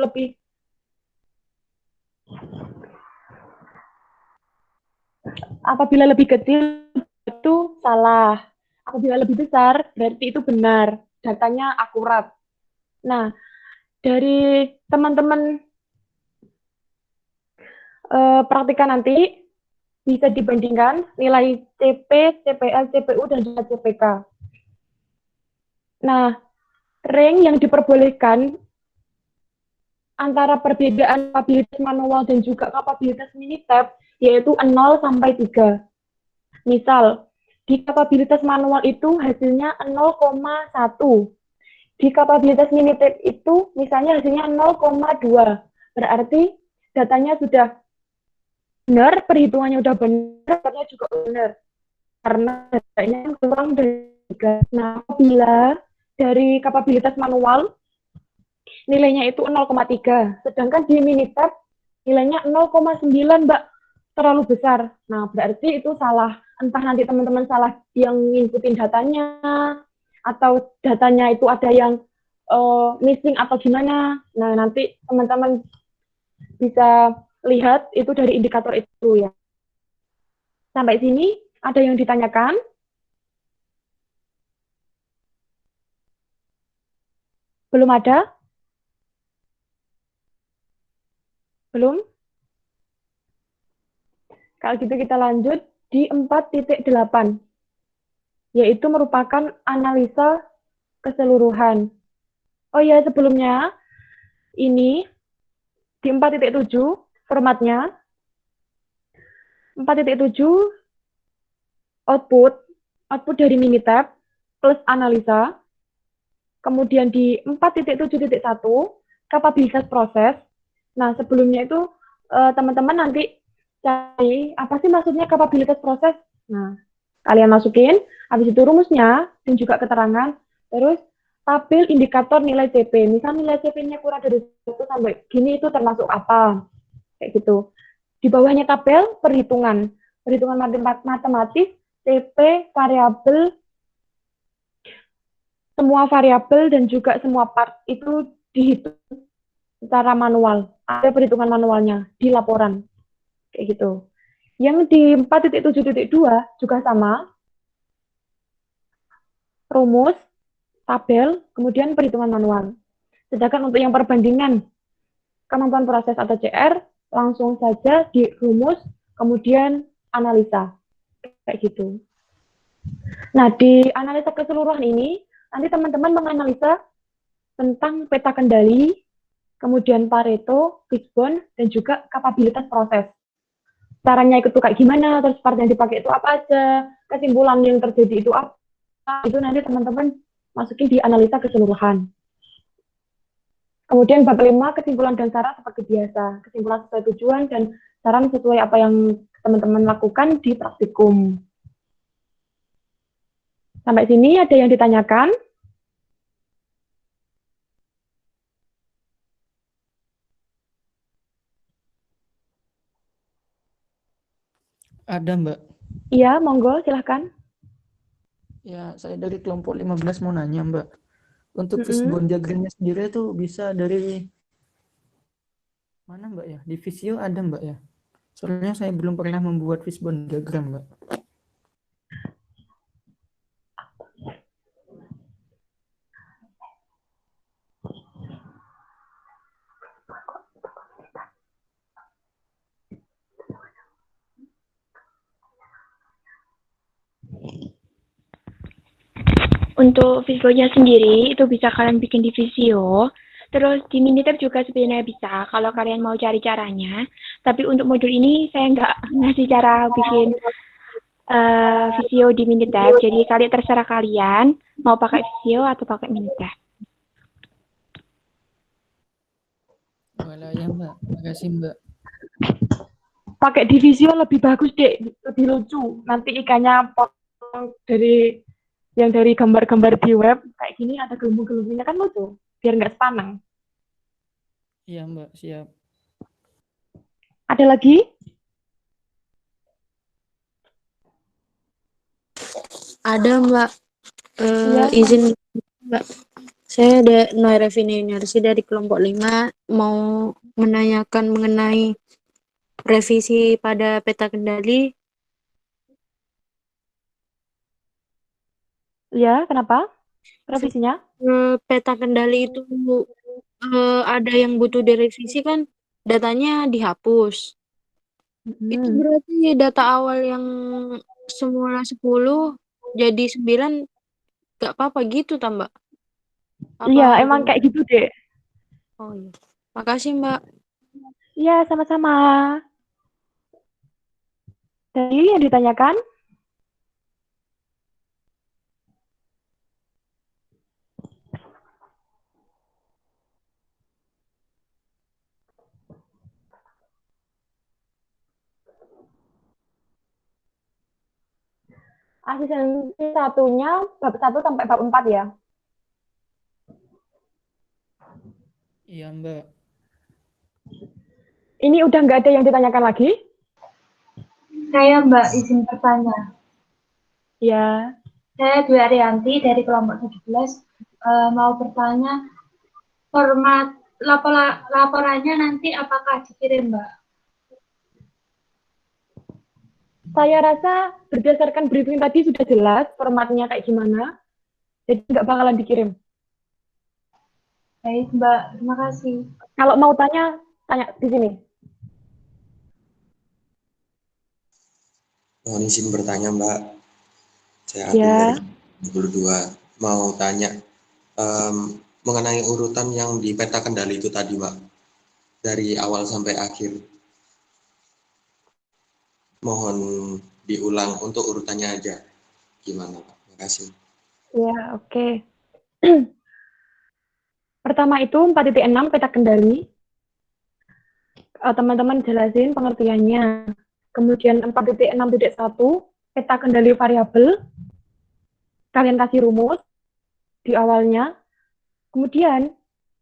apabila lebih kecil itu salah. Apabila lebih besar berarti itu benar, datanya akurat. Nah, dari teman-teman praktikan nanti bisa dibandingkan nilai CP, CPL, CPU, dan juga CPK. Nah, range yang diperbolehkan antara perbedaan kapabilitas manual dan juga kapabilitas Minitab yaitu 0 sampai 3. Misal, di kapabilitas manual itu hasilnya 0,1. Di kapabilitas Minitab itu misalnya hasilnya 0,2. Berarti datanya sudah benar, perhitungannya udah benar, datanya juga benar. Karena datanya kurang dari 3. Nah, apabila dari kapabilitas manual nilainya itu 0,3, sedangkan di Minitab nilainya 0,9, Mbak, terlalu besar. Nah, berarti itu salah. Entah nanti teman-teman salah yang ngikutin datanya, atau datanya itu ada yang missing atau gimana. Nah, nanti teman-teman bisa lihat itu dari indikator itu ya. Sampai sini ada yang ditanyakan? Belum ada? Belum? Kalau gitu kita lanjut di 4.8, yaitu merupakan analisa keseluruhan. Oh ya, sebelumnya ini di 4.7 formatnya 4.7 output dari Minitab plus analisa. Kemudian di 4.7.1 kapabilitas proses. Nah, sebelumnya itu teman-teman nanti cari apa sih maksudnya kapabilitas proses. Nah, kalian masukin, habis itu rumusnya dan juga keterangan, terus tabel indikator nilai CP. Misal nilai CP-nya kurang dari 1 sampai gini itu termasuk apa? Kayak gitu. Di bawahnya tabel perhitungan matematis, CP, variabel, semua variabel dan juga semua part itu dihitung secara manual. Ada perhitungan manualnya di laporan. Kayak gitu. Yang di 4.7.2 juga sama. Rumus, tabel, kemudian perhitungan manual. Sedangkan untuk yang perbandingan kemampuan proses atau CR, langsung saja di rumus, kemudian analisa. Kayak gitu. Nah, di analisa keseluruhan ini, nanti teman-teman menganalisa tentang peta kendali, kemudian Pareto, Fishbone, dan juga kapabilitas proses. Caranya itu kayak gimana, terus part yang dipakai itu apa aja, kesimpulan yang terjadi itu apa, itu nanti teman-teman masukin di analisa keseluruhan. Kemudian bab 5, kesimpulan dan saran seperti biasa. Kesimpulan sesuai tujuan dan saran sesuai apa yang teman-teman lakukan di praktikum. Sampai sini ada yang ditanyakan? Ada, Mbak. Iya, monggo, silahkan. Ya, saya dari kelompok 15 mau nanya, Mbak. Untuk Mm-mm. fishbone diagramnya sendiri itu bisa dari mana, Mbak ya? Di Visio ada, Mbak ya? Soalnya saya belum pernah membuat fishbone diagram, Mbak. Untuk Visio-nya sendiri itu bisa kalian bikin di Visio. Terus di Minitab juga sebenarnya bisa kalau kalian mau cari caranya. Tapi untuk modul ini saya nggak ngasih cara bikin Visio di Minitab. Jadi kalian terserah kalian mau pakai Visio atau pakai Minitab. Walah ya, Mbak. Makasih, Mbak. Pakai divisio lebih bagus, Dek. Lebih lucu. Nanti ikannya potong dari yang dari gambar-gambar di web kayak gini ada gelembung-gelembungnya kan lucu. Biar nggak sepaneng. Iya, Mbak. Siap. Ada lagi? Ada Mbak. Iya. Izin Mbak. Saya Noirevini Yuniarsi dari kelompok 5 mau menanyakan mengenai revisi pada peta kendali. Iya, kenapa? Revisinya? Peta kendali itu ada yang butuh direvisi kan, datanya dihapus. Itu berarti data awal yang semula 10 jadi 9 nggak apa-apa gitu tambah. Iya, emang kayak gitu, Dek. Oh iya. Makasih Mbak. Iya, sama-sama. Jadi yang ditanyakan? Asistensi satunya bab 1 sampai bab 4 ya? Iya, Mbak. Ini udah nggak ada yang ditanyakan lagi? Saya Mbak izin bertanya. Ya. Saya Dwi Arianti dari kelompok 17 mau bertanya format laporannya nanti apakah dikirim Mbak? Saya rasa berdasarkan briefing tadi sudah jelas formatnya kayak gimana. Jadi nggak bakalan dikirim. Baik Mbak, terima kasih. Kalau mau tanya di sini. Mohon izin bertanya Mbak, saya Adil Ya. dari 22 mau tanya mengenai urutan yang di peta kendali itu tadi Mbak, dari awal sampai akhir. Mohon diulang untuk urutannya aja, gimana Pak? Terima kasih. Ya, oke. Pertama itu 4.6 peta kendali. Teman-teman jelasin pengertiannya. Kemudian 4.6.1 peta kendali variabel. Kalian kasih rumus di awalnya. Kemudian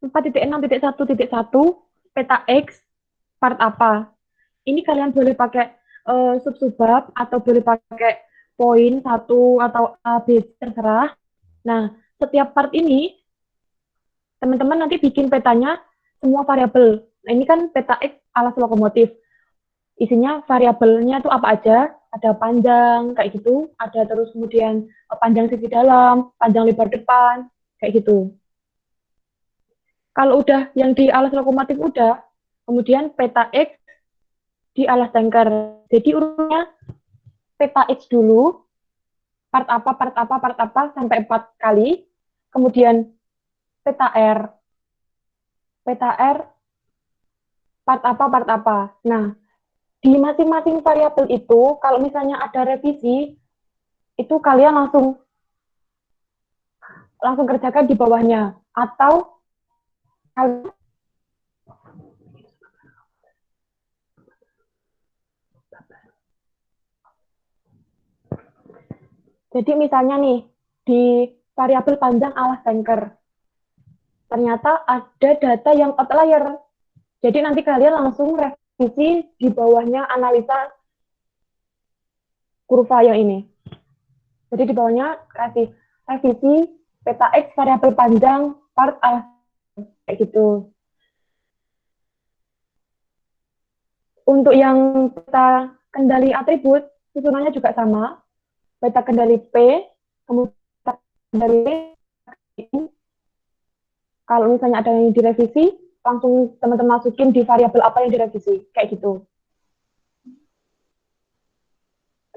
4.6.1.1 peta X part apa. Ini kalian boleh pakai sub-subbab atau boleh pakai poin 1 atau A, B, terserah. Nah, setiap part ini teman-teman nanti bikin petanya semua variabel. Nah, ini kan peta X alas lokomotif. Isinya variabelnya itu apa aja? Ada panjang, kayak gitu. Ada terus kemudian panjang sisi dalam, panjang lebar depan, kayak gitu. Kalau udah yang di alas lokomotif udah, kemudian peta X di alas tanker. Jadi urutnya peta X dulu, part apa, sampai 4 kali. Kemudian peta R. Peta R, part apa. Nah, di masing-masing variabel itu, kalau misalnya ada revisi, itu kalian langsung kerjakan di bawahnya. Atau kalian Jadi misalnya nih, di variabel panjang alas banker, ternyata ada data yang outlier. Jadi nanti kalian langsung revisi di bawahnya analisa kurva yang ini. Jadi di bawahnya kasih revisi peta X variabel panjang part alas kayak gitu. Untuk yang peta kendali atribut, susunannya juga sama. Peta kendali P, kemudian peta kendali P. Kalau misalnya ada yang direvisi, langsung teman-teman masukin di variabel apa yang direvisi. Kayak gitu.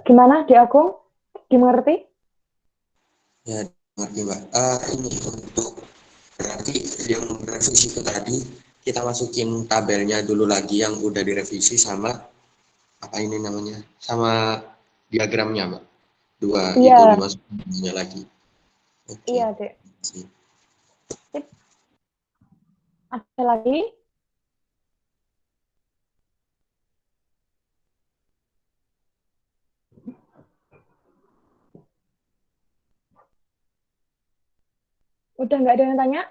Gimana, Di Agung? Gimana ngerti? Ya, ngerti Mbak. Ini untuk berarti yang revisi itu tadi kita masukin tabelnya dulu lagi yang udah direvisi sama apa ini namanya? Sama diagramnya, Mbak. Dua itu Iya. dimasukinnya lagi. Oke. Iya, Dek. Sip. Ada lagi? Udah nggak ada yang tanya?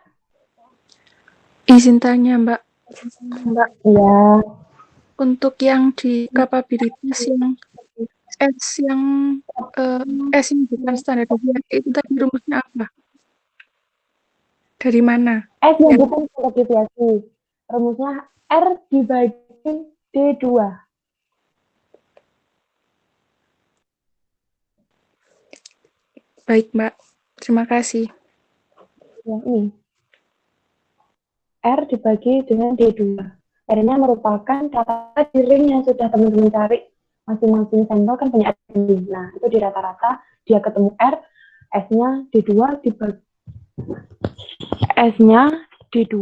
Izin tanya, Mbak. Iya. Untuk yang di kapabilitas yang S yang bukan standar deviasi itu tadi rumusnya apa? Dari mana? S yang bukan standar deviasi. Rumusnya R dibagi D2. Baik, Mbak. Terima kasih. Yang ini. R dibagi dengan D2. R-nya merupakan rata-rata di ring yang sudah teman-teman cari. Masing-masing sampel kan punya R. Nah, itu di rata-rata dia ketemu R, S-nya D2 dibagi. S-nya D2,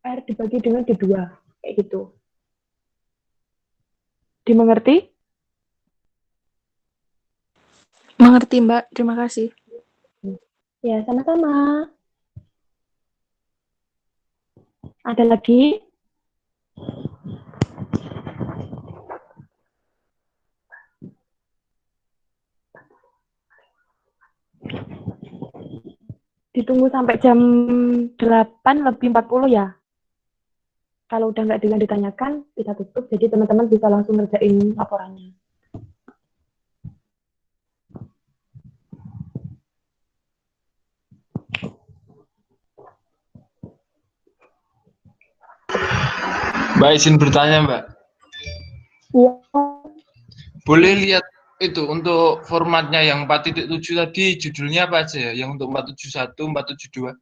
R dibagi dengan D2. Kayak gitu. Dimengerti? Mengerti, Mbak. Terima kasih. Ya, sama-sama. Ada lagi? Ditunggu sampai jam 8:40 ya. Kalau udah nggak dengan ditanyakan, kita tutup. Jadi teman-teman bisa langsung ngerjain laporannya. Mbak izin bertanya, Mbak. Iya. Boleh lihat itu untuk formatnya yang 4.7 tadi judulnya apa aja ya? Yang untuk 471, 472.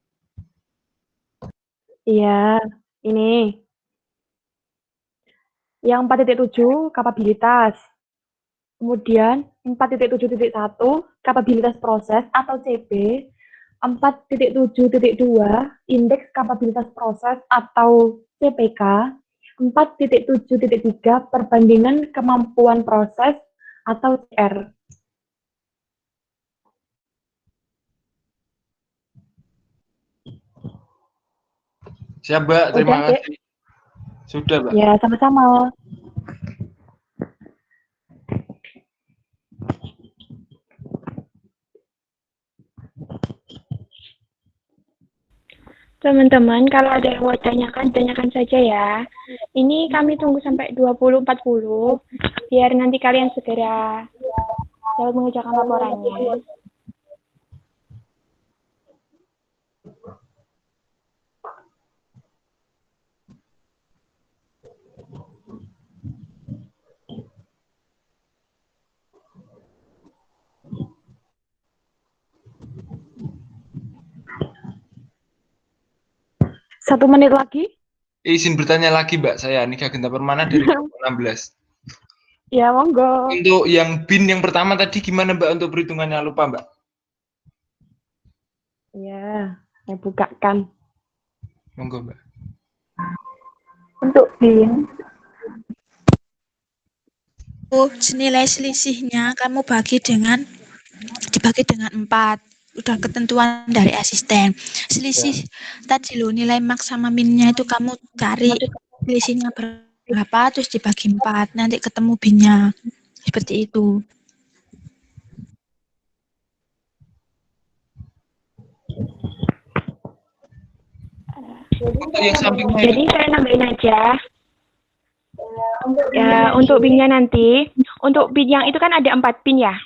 Iya, ini. Yang 4.7 kapabilitas. Kemudian 4.7.1 kapabilitas proses atau CP. 4.7.2 indeks kapabilitas proses atau CPK. 4.7.3 perbandingan kemampuan proses atau CR. Siap, Mbak. Terima kasih. Sudah, Mbak. Ya, sama-sama. Teman-teman, kalau ada yang mau tanyakan, tanyakan saja ya. Ini kami tunggu sampai 20.40, biar nanti kalian segera dapat mengerjakan laporannya. Satu menit lagi. Izin bertanya lagi, Mbak. Saya Nika Genta Permana dari 16. Ya, monggo. Untuk yang bin yang pertama tadi gimana, Mbak, untuk perhitungannya? Lupa, Mbak. Ya, saya bukakan. Monggo, Mbak. Untuk bin. Nilai selisihnya kamu dibagi dengan 4. Udah ketentuan dari asisten. Selisih tadi loh, nilai max sama minnya itu kamu cari selisihnya berapa, terus dibagi 4. Nanti ketemu binnya. Seperti itu. Untuk yang sampingnya Jadi itu. saya nambahin aja. Ya, untuk pinnya nanti, untuk pin yang itu kan ada 4 pin ya.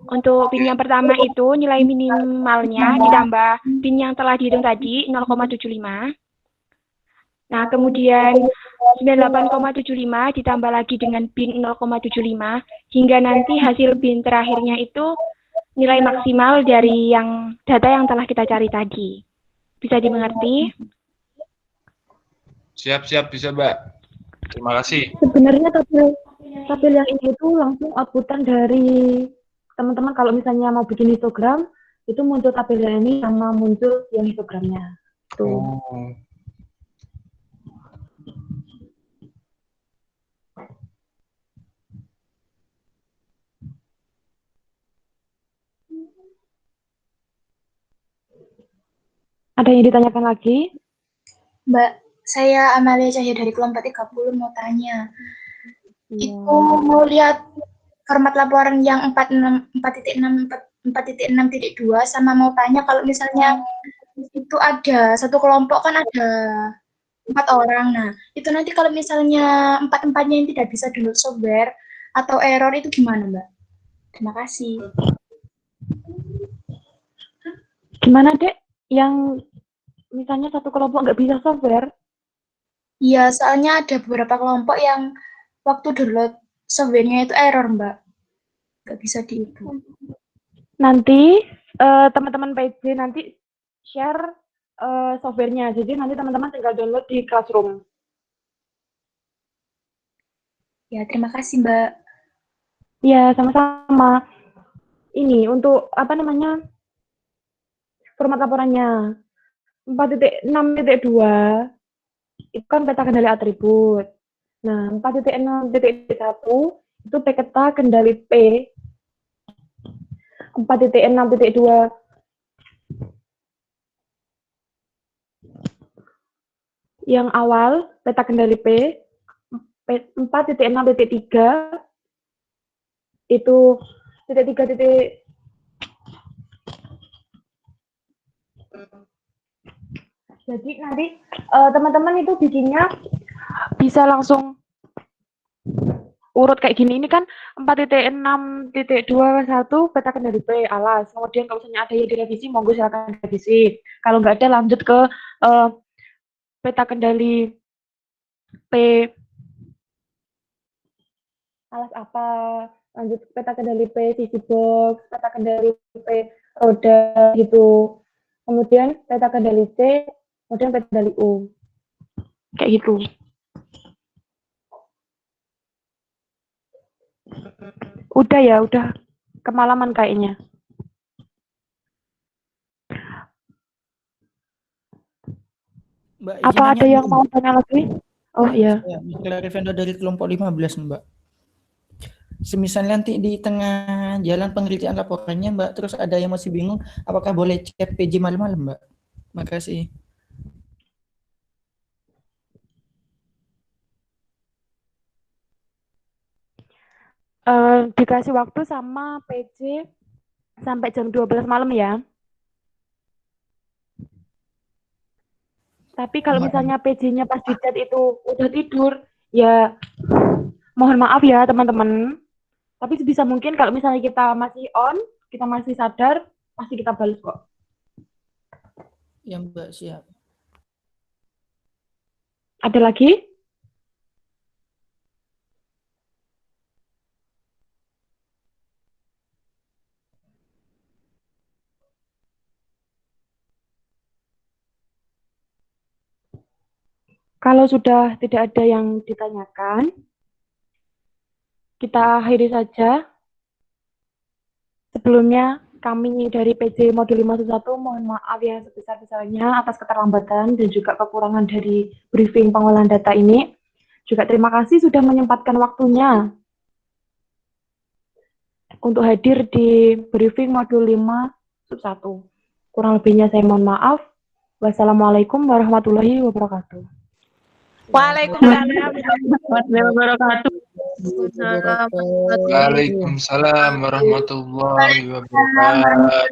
Untuk pin yang pertama itu nilai minimalnya ditambah pin yang telah dihitung tadi 0,75. Nah, kemudian 98,75 ditambah lagi dengan pin 0,75 hingga nanti hasil pin terakhirnya itu nilai maksimal dari yang data yang telah kita cari tadi. Bisa dimengerti? Siap-siap bisa, Mbak. Terima kasih. Sebenarnya tabel yang ini itu langsung outputan dari teman-teman kalau misalnya mau bikin histogram, itu muncul tabel yang ini sama muncul yang histogramnya. Tuh. Oh. Ada yang ditanyakan lagi? Mbak, saya Amalia Cahya dari kelompok 30 mau tanya. Itu mau lihat format laporan yang 4.6.2 sama mau tanya kalau misalnya itu ada satu kelompok kan ada 4 orang. Nah, itu nanti kalau misalnya 4-empatnya yang tidak bisa download software atau error itu gimana, Mbak? Terima kasih. Gimana, Dek? Yang misalnya satu kelompok nggak bisa software? Iya, soalnya ada beberapa kelompok yang waktu download software-nya itu error, Mbak. Nggak bisa diibu. Nanti teman-teman PJ nanti share software-nya. Jadi nanti teman-teman tinggal download di Classroom. Ya, terima kasih, Mbak. Ya, sama-sama. Ini untuk apa namanya? Format laporannya 4.6.2 itu kan peta kendali atribut. Nah, 4.6.1 itu peta kendali P. 4.6.2 yang awal peta kendali P. 4.6.3 itu titik 3. Jadi nanti teman-teman itu bikinnya bisa langsung urut kayak gini. Ini kan 4.6.21 peta kendali P alas. Kemudian kalau misalnya ada yang direvisi, monggo silakan direvisi. Kalau nggak ada lanjut ke peta kendali P alas apa, lanjut peta kendali P sisi box, peta kendali P roda gitu. Kemudian peta kendali C, kemudian peta kendali U. Kayak gitu. Udah ya, udah kemalaman kayaknya. Mbak, Apa ada yang mau tanya lagi? Oh iya. Misalnya Revendo dari kelompok 15, Mbak. Semisal nanti di tengah jalan penelitian laporannya, Mbak, terus ada yang masih bingung, apakah boleh chat PJ malam-malam, Mbak? Makasih. Dikasih waktu sama PJ sampai jam 12 malam ya. Tapi kalau misalnya PJ-nya pas di chat itu udah tidur, ya mohon maaf ya teman-teman. Tapi sebisa mungkin kalau misalnya kita masih on, kita masih sadar, pasti kita balas kok. Ya, Mbak, siap. Ada lagi? Kalau sudah tidak ada yang ditanyakan, kita akhiri saja. Sebelumnya, kami dari PJ Modul 511 mohon maaf ya sebesar-besarnya atas keterlambatan dan juga kekurangan dari briefing pengolahan data ini. Juga terima kasih sudah menyempatkan waktunya untuk hadir di briefing Modul 511. Kurang lebihnya saya mohon maaf. Wassalamualaikum warahmatullahi wabarakatuh. Waalaikumsalam warahmatullahi wabarakatuh. Waalaikumsalam warahmatullahi wabarakatuh.